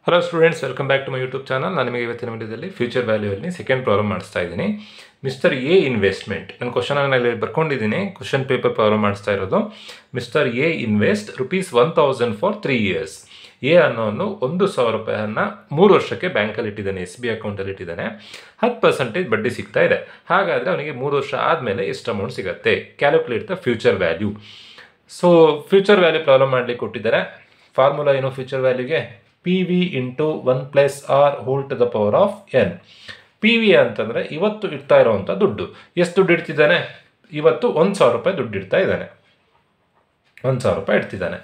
Hello students, welcome back to my YouTube channel. ನಾನು ನಿಮಗೆ ಇವತ್ತಿನ ವಿಡಿಯೋದಲ್ಲಿ ಫ್ಯೂಚರ್ ವ್ಯಾಲ್ಯೂಯಲ್ಲಿ ಸೆಕೆಂಡ್ ಪ್ರಾಬ್ಲಮ್ ಮಾಡಿಸ್ತಾ ಇದ್ದೀನಿ. ಮಿಸ್ಟರ್ ಎ ಇನ್ವೆಸ್ಟ್ಮೆಂಟ್, ನಾನು ಕ್ವಶನಲ್ಲಿ ಬರ್ಕೊಂಡಿದ್ದೀನಿ. ಕ್ವಶನ್ ಪೇಪರ್ ಪ್ರಾಬ್ಲಮ್ ಮಾಡಿಸ್ತಾ ಇರೋದು. Mister A invest ₹1000 for 3 years. A ಅನ್ನೋನು ₹1,000 3 ವರ್ಷಕ್ಕೆ ಬ್ಯಾಂಕಲ್ಲಿ ಇಟ್ಟಿದ್ದಾನೆ, SBI ಅಕೌಂಟಲ್ಲಿ ಇಟ್ಟಿದ್ದಾನೆ. 10% ಬಡ್ಡಿ ಸಿಗ್ತಾ ಇದೆ. ಹಾಗಾದರೆ ಅವನಿಗೆ 3 ವರ್ಷ ಆದಮೇಲೆ ಎಷ್ಟು ಅಮೌಂಟ್ ಸಿಗುತ್ತೆ? Calculate the future value. So future value problem ಮಾಡಲಿಕ್ಕೆ ಕೊಟ್ಟಿದ್ದಾರೆ. ಫಾರ್ಮುಲಾ ಏನು ಫ್ಯೂಚರ್ ವ್ಯಾಲ್ಯೂಗೆ? PV into 1+R whole to the power of n. PV ಅಂತಂದರೆ ಇವತ್ತು ಇಡ್ತಾ ಇರೋವಂಥ ದುಡ್ಡು. ಎಷ್ಟು ದುಡ್ಡು ಇಡ್ತಿದ್ದಾನೆ? ಇವತ್ತು ₹1,000 ದುಡ್ಡು ಇಡ್ತಾ ಇದ್ದಾನೆ. ₹1,000 ಇಡ್ತಿದ್ದಾನೆ.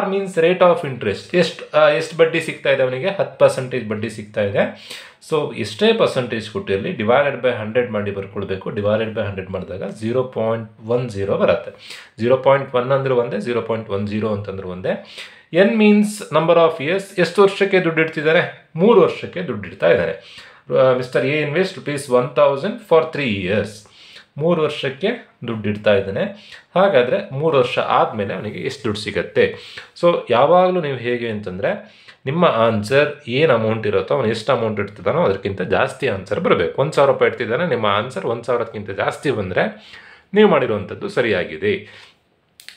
R means rate of interest. ಎಷ್ಟು ಬಡ್ಡಿ ಸಿಗ್ತಾ ಇದೆ ಅವನಿಗೆ? 10% ಬಡ್ಡಿ ಸಿಗ್ತಾ ಇದೆ. ಸೊ ಎಷ್ಟೇ ಪರ್ಸೆಂಟೇಜ್ ಕೊಟ್ಟಿರಲಿ ಡಿವೈಡೆಡ್ ಬೈ 100 ಮಾಡಿ ಬರ್ಕೊಳ್ಬೇಕು. ಡಿವೈಡೆಡ್ ಬೈ 100 ಮಾಡಿದಾಗ 0.10 ಬರುತ್ತೆ. 0.1 ಅಂದ್ರೆ ಒಂದೇ, 0.10 ಅಂತಂದ್ರೆ ಒಂದೇ. N means number of years. ಎಷ್ಟು ವರ್ಷಕ್ಕೆ ದುಡ್ಡು ಇಡ್ತಿದ್ದಾರೆ? 3 ವರ್ಷಕ್ಕೆ ದುಡ್ಡು ಇಡ್ತಾ ಇದ್ದಾರೆ. Mister A invest ₹1000 for 3 years. 3 ವರ್ಷಕ್ಕೆ ದುಡ್ಡು ಇಡ್ತಾ ಇದ್ದಾನೆ. ಹಾಗಾದರೆ 3 ವರ್ಷ ಆದಮೇಲೆ ಅವನಿಗೆ ಎಷ್ಟು ದುಡ್ಡು ಸಿಗುತ್ತೆ? ಸೊ ಯಾವಾಗಲೂ ನೀವು ಹೇಗೆ ಅಂತಂದರೆ, ನಿಮ್ಮ ಆನ್ಸರ್ ಏನು ಅಮೌಂಟ್ ಇರುತ್ತೋ, ಅವನು ಎಷ್ಟು ಅಮೌಂಟ್ ಇಡ್ತಿದ್ದಾನೋ ಅದಕ್ಕಿಂತ ಜಾಸ್ತಿ ಆನ್ಸರ್ ಬರಬೇಕು. ₹1,000 ಇಡ್ತಿದ್ದಾನೆ, ನಿಮ್ಮ ಆನ್ಸರ್ 1,000ಕ್ಕಿಂತ ಜಾಸ್ತಿ ಬಂದರೆ ನೀವು ಮಾಡಿರುವಂಥದ್ದು ಸರಿಯಾಗಿದೆ.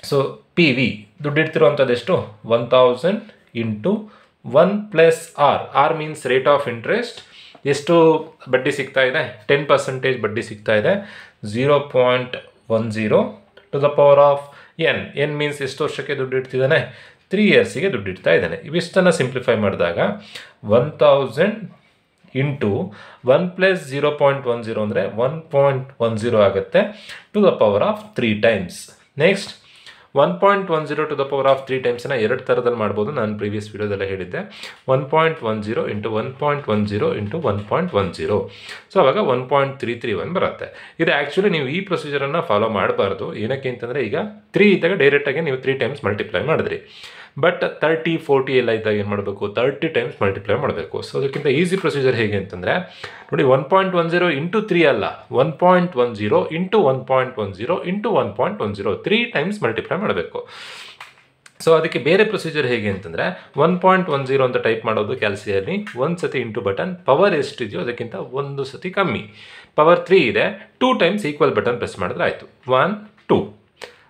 ಸೊ PV ದುಡ್ಡು ಇಡ್ತಿರುವಂಥದ್ದು ಎಷ್ಟು? 1000 into 1+R. R means rate of interest. ಎಷ್ಟು ಬಡ್ಡಿ ಸಿಗ್ತಾ ಇದೆ? 10% ಬಡ್ಡಿ ಸಿಗ್ತಾ ಇದೆ. 0.10 to the power of N. N means ಎಷ್ಟು ವರ್ಷಕ್ಕೆ ದುಡ್ಡು ಇಡ್ತಿದ್ದಾನೆ? 3 yearsಗೆ ದುಡ್ಡು ಇಡ್ತಾ ಇದ್ದಾನೆ. ಇವಿಷ್ಟನ್ನು ಸಿಂಪ್ಲಿಫೈ ಮಾಡಿದಾಗ 1000 ಇಂಟು 1+0.10 ಅಂದರೆ 1.10 ಆಗುತ್ತೆ to the power of 3 times. Next 1.10 to the power of 3 ಟೈಮ್ಸನ್ನು 2 ಥರದಲ್ಲಿ ಮಾಡ್ಬೋದು. ನಾನು ಪ್ರೀವಿಯಸ್ ವಿಡಿಯೋದಲ್ಲೇ ಹೇಳಿದ್ದೆ. 1.10 ಇಂಟು 1.10 ಇಂಟು 1.10. ಸೊ ಅವಾಗ 1.331 ಬರುತ್ತೆ. ಇದು ಆ್ಯಕ್ಚುಲಿ ನೀವು ಈ ಪ್ರೊಸೀಜರನ್ನು ಫಾಲೋ ಮಾಡಬಾರ್ದು. ಏನಕ್ಕೆ ಅಂತಂದರೆ, ಈಗ 3 ಇದ್ದಾಗ ಡೈರೆಕ್ಟಾಗಿ ನೀವು 3 times ಮಲ್ಟಿಪ್ಲೈ ಮಾಡಿದ್ರಿ. ಬಟ್ 30, 40 ಎಲ್ಲ ಇದ್ದಾಗ ಏನು ಮಾಡಬೇಕು? 30 times ಮಲ್ಟಿಪ್ಲೈ ಮಾಡಬೇಕು. ಸೊ ಅದಕ್ಕಿಂತ ಈಸಿ ಪ್ರೊಸೀಜರ್ ಹೇಗೆ ಅಂತಂದರೆ ನೋಡಿ, 1.10 ಇಂಟು 3 ಅಲ್ಲ, 1.10 ಇಂಟು 1.10 ಇಂಟು 1.10 3 times ಮಲ್ಟಿಪ್ಲೈ ಮಾಡಬೇಕು. ಸೊ ಅದಕ್ಕೆ ಬೇರೆ ಪ್ರೊಸೀಜರ್ ಹೇಗೆ ಅಂತಂದರೆ, 1.10 ಅಂತ ಟೈಪ್ ಮಾಡೋದು ಕ್ಯಾಲ್ಸಿಯಲ್ಲಿ, ಒಂದು ಸತಿ ಇಂಟು ಬಟನ್, ಪವರ್ ಎಷ್ಟಿದೆಯೋ ಅದಕ್ಕಿಂತ ಒಂದು ಸತಿ ಕಮ್ಮಿ. ಪವರ್ 3 ಇದೆ, 2 times ಈಕ್ವಲ್ ಬಟನ್ ಪ್ರೆಸ್ ಮಾಡಿದ್ರೆ ಆಯಿತು. 1, 2.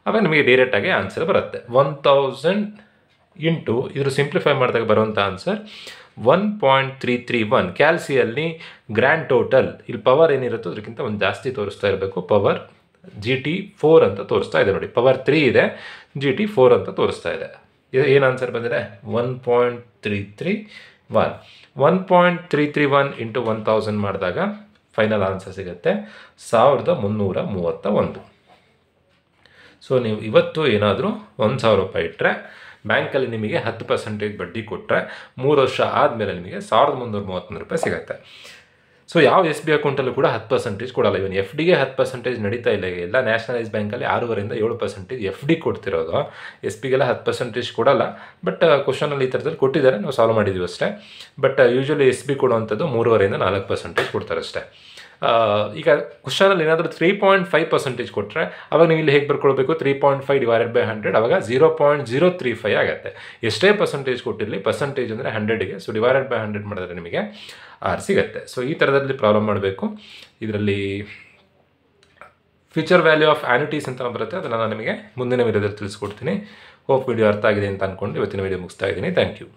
ಆವಾಗ ನಿಮಗೆ ಡೈರೆಕ್ಟಾಗಿ ಆನ್ಸರ್ ಬರುತ್ತೆ. 1000 ಇಂಟು ಇದ್ರ ಸಿಂಪ್ಲಿಫೈ ಮಾಡಿದಾಗ ಬರುವಂಥ ಆನ್ಸರ್ 1.331. ಕ್ಯಾಲ್ಸಿಯಲ್ಲಿ ಗ್ರ್ಯಾಂಡ್ ಟೋಟಲ್, ಇಲ್ಲಿ ಪವರ್ ಏನಿರುತ್ತೋ ಅದಕ್ಕಿಂತ ಒಂದು ಜಾಸ್ತಿ ತೋರಿಸ್ತಾ ಇರಬೇಕು. ಪವರ್ GT 4 ಅಂತ ತೋರಿಸ್ತಾ ಇದೆ ನೋಡಿ. ಪವರ್ 3 ಇದೆ, GT 4 ಅಂತ ತೋರಿಸ್ತಾ ಇದೆ. ಇದು ಏನು ಆನ್ಸರ್ ಬಂದಿದೆ? 1.331. 1.331 ಇಂಟು 1000 ಮಾಡಿದಾಗ ಫೈನಲ್ ಆನ್ಸರ್ ಸಿಗುತ್ತೆ 1331. ಸೊ ನೀವು ಇವತ್ತು ಏನಾದರೂ ₹1,000 ಇಟ್ಟರೆ ಬ್ಯಾಂಕಲ್ಲಿ ನಿಮಗೆ 10% ಬಡ್ಡಿ ಕೊಟ್ಟರೆ 3 ವರ್ಷ ಆದಮೇಲೆ ನಿಮಗೆ ₹1,331 ಸಿಗುತ್ತೆ. ಸೊ ಯಾವ SBI ಅಕೌಂಟಲ್ಲೂ ಕೂಡ 10% ಕೊಡಲ್ಲ. ಇವನು FDಗೆ 10% ನಡೀತಾ ಇಲ್ಲ. ಎಲ್ಲ ನ್ಯಾಷನಲೈಸ್ ಬ್ಯಾಂಕಲ್ಲಿ 6.5% 7% FD ಕೊಡ್ತಿರೋದು. SBಗೆಲ್ಲ 10% ಕೊಡಲ್ಲ. ಬಟ್ ಕ್ವಶನಲ್ಲಿ ಈ ಥರದಲ್ಲಿ ಕೊಟ್ಟಿದ್ದಾರೆ, ನಾವು ಸಾಲ್ವ್ ಮಾಡಿದ್ದೀವಿ ಅಷ್ಟೇ. ಬಟ್ ಯೂಶ್ವಲಿ SB ಕೊಡುವಂಥದ್ದು 3.5% 4% ಕೊಡ್ತಾರೆ ಅಷ್ಟೇ. ಈಗ ಕ್ವಶನಲ್ಲಿ ಏನಾದರೂ 3.5% ಕೊಟ್ಟರೆ ಅವಾಗ ನೀವು ಇಲ್ಲಿ ಹೇಗೆ ಬರ್ಕೊಳ್ಬೇಕು? 3.5 ಡಿವೈಡೆಡ್ ಬೈ 100, ಅವಾಗ 0.035 ಆಗುತ್ತೆ. ಎಷ್ಟೇ ಪರ್ಸೆಂಟೇಜ್ ಕೊಟ್ಟಿರಲಿ, ಪರ್ಸೆಂಟೇಜ್ ಅಂದರೆ 100ಗೆ, ಸೊ ಡಿವೈಡೆಡ್ ಬೈ 100 ಮಾಡಿದ್ರೆ ನಿಮಗೆ R ಸಿಗುತ್ತೆ. ಸೊ ಈ ಥರದಲ್ಲಿ ಪ್ರಾಬ್ಲಮ್ ಮಾಡಬೇಕು. ಇದರಲ್ಲಿ ಫ್ಯೂಚರ್ ವ್ಯಾಲ್ಯೂ ಆಫ್ ಆ್ಯನಿಟೀಸ್ ಅಂತ ಬರುತ್ತೆ, ಅದನ್ನು ನಾನು ನಿಮಗೆ ಮುಂದಿನ ವಿಡಿಯೋದಲ್ಲಿ ತಿಳಿಸ್ಕೊಡ್ತೀನಿ. ಹೋಪ್ ವಿಡಿಯೋ ಅರ್ಥ ಆಗಿದೆ ಅಂತ ಅಂದ್ಕೊಂಡು ಇವತ್ತಿನ ವಿಡಿಯೋ ಮುಗಿಸ್ತಾ ಇದ್ದೀನಿ. Thank you.